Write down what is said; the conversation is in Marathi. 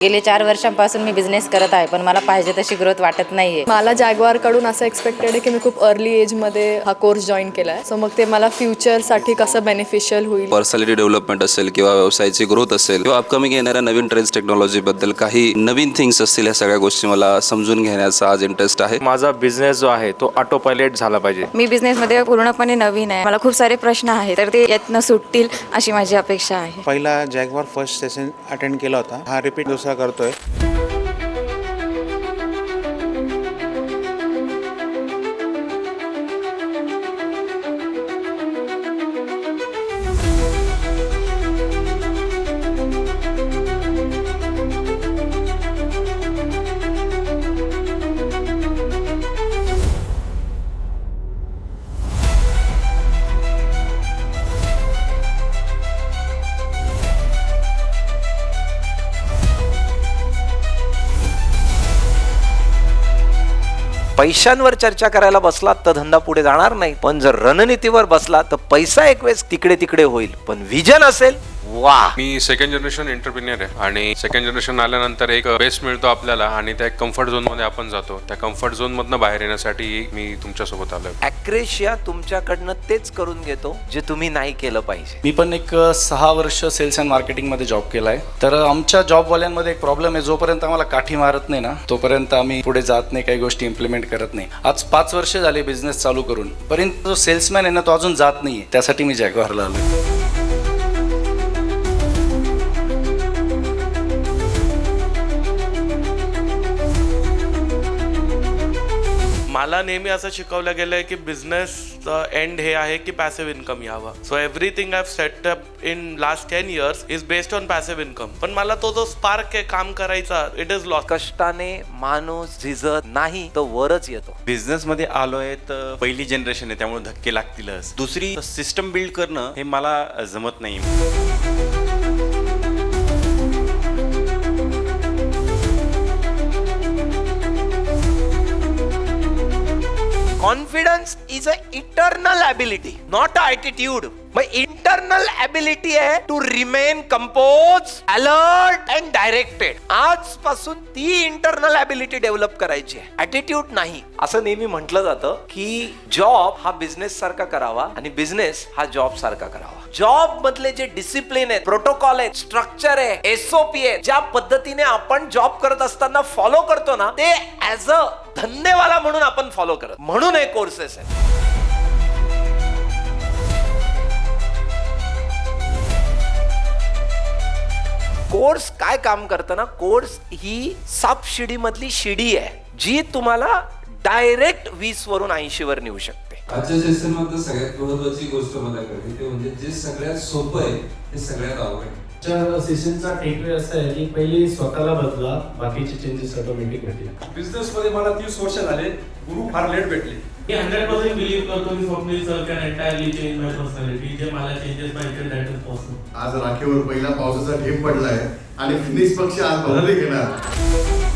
गेले 4 वर्षांपासून मी बिझनेस करत आहे, पण मला पाहिजे तशी ग्रोथ वाटत नाहीये. मला जॅग्वारकडून असं एक्सपेक्टेड आहे की मी खूप अर्ली एजमध्ये हा कोर्स जॉईन केला आहे. सो मग ते मला फ्युचरसाठी कसं बेनिफिशियल होईल. पर्सनॅलिटी डेव्हलपमेंट असेल किंवा व्यवसायाची ग्रोथ असेल किंवा अपकमिंग येणाऱ्या नवीन ट्रेंड्स टेक्नॉलॉजीबद्दल काही नवीन थिंग्स असतील, या सगळ्या गोष्टी मला समजून घेण्याचा आज इंटरेस्ट आहे. माझा बिझनेस जो आहे तो ऑटो पायलट झाला पाहिजे. मी बिझनेसमध्ये पूर्णपणे नवीन आहे. मला खूप सारे प्रश्न आहेत, तर ते यातनं सुटतील अशी माझी अपेक्षा आहे. पहिला जॅग्वार फर्स्ट सेशन अटेंड केला होता, हा रिपीट दुसरा करतोय. पैशांवर चर्चा करायला बसलात तर धंदा पुढे जाणार नाही, पण जर रणनीतीवर बसलात तर पैसा एक वेळेस तिकडे तिकडे होईल, पण विजन असेल वा. मी सेकंड जनरेशन एंटरप्रिनियर आहे आणि सेकंड जनरेशन आल्यानंतर एक बेस मिळतो आपल्याला आणि त्या कम्फर्ट झोन मध्ये आपण जातो. त्या कम्फर्ट झोन मधनं बाहेर येण्यासाठी मी तुमच्यासोबत आलोय. ॲक्रेशिया तुमच्याकडनं तेच करून घेतो जे तुम्ही नाही केलं पाहिजे. मी पण एक 6 वर्ष सेल्स अँड मार्केटिंगमध्ये जॉब केला आहे. तर आमच्या जॉबवाल्यांमध्ये एक प्रॉब्लेम आहे, जोपर्यंत आम्हाला काठी मारत नाही ना तोपर्यंत आम्ही पुढे जात नाही, काही गोष्टी इम्प्लिमेंट करत नाही. आज 5 वर्ष झाले बिझनेस चालू करून, पर्यंत जो सेल्समॅन आहे ना तो अजून जात नाहीये. त्यासाठी मी जॅग्वारला आलो. मला नेहमी असं शिकवलं गेलं आहे की बिझनेसचं एंड हे आहे की पॅसिव्ह इन्कम यावं. So everything I setup in last 10 years is based on passive income. पण मला तो जो स्पार्क आहे काम करायचा, इट इज लॉस्ट. कष्टाने माणूस झिजत नाही तो वरच येतो. बिझनेस मध्ये आलोय तर पहिली जनरेशन आहे, त्यामुळे धक्के लागतीलच. दुसरी सिस्टम बिल्ड करणं हे मला जमत नाही. Confidence is a eternal ability, not a attitude. मग इंटरनल ॲबिलिटी आहे to remain compose, alert and directed. आजपासून ती इंटरनल ॲबिलिटी डेव्हलप करायची आहे, ॲटिट्यूड नाही. असं नेहमी म्हटलं जातं की जॉब हा बिझनेस सारखा करावा आणि बिझनेस हा जॉब सारखा करावा. जॉब मधले जे डिसिप्लिन आहेत, प्रोटोकॉल आहेत, स्ट्रक्चर आहे, एसओपी आहे, ज्या पद्धतीने आपण जॉब करत असताना फॉलो करतो ना, ते ऍज अ धंदेवाला म्हणून आपण फॉलो करत. म्हणून हे कोर्सेस आहेत. कोर्स काय काम करतं ना, कोर्स ही सापशिडी मधली शिडी आहे जी तुम्हाला डायरेक्ट 20 वरून 80 वर नेऊ शकते. आजच्या सेशन मध्ये सगळ्यात महत्त्वाची गोष्ट मला कळली ते म्हणजे जे सगळ्यात सोपं आहे ते सगळ्यात अवघड आहे. सेशनचा टेकवे असा आहे की पहिली स्वतःला बदला, बाकीचे चेंजेस ऑटोमॅटिक भेटतील. बिझनेस मध्ये मला 30 वर्ष झाले, गुरु फार लेट भेटले. मी 100% बिलीव्ह करतो की Swapnil sir can entirely change my personality. जे मला चेंजेस पाहिजे दॅट इज पॉसिबल. आज राखीवर पहिला पावसाचा ढेप पडलाय आणि फिनिश पक्ष आज भरले घेणार.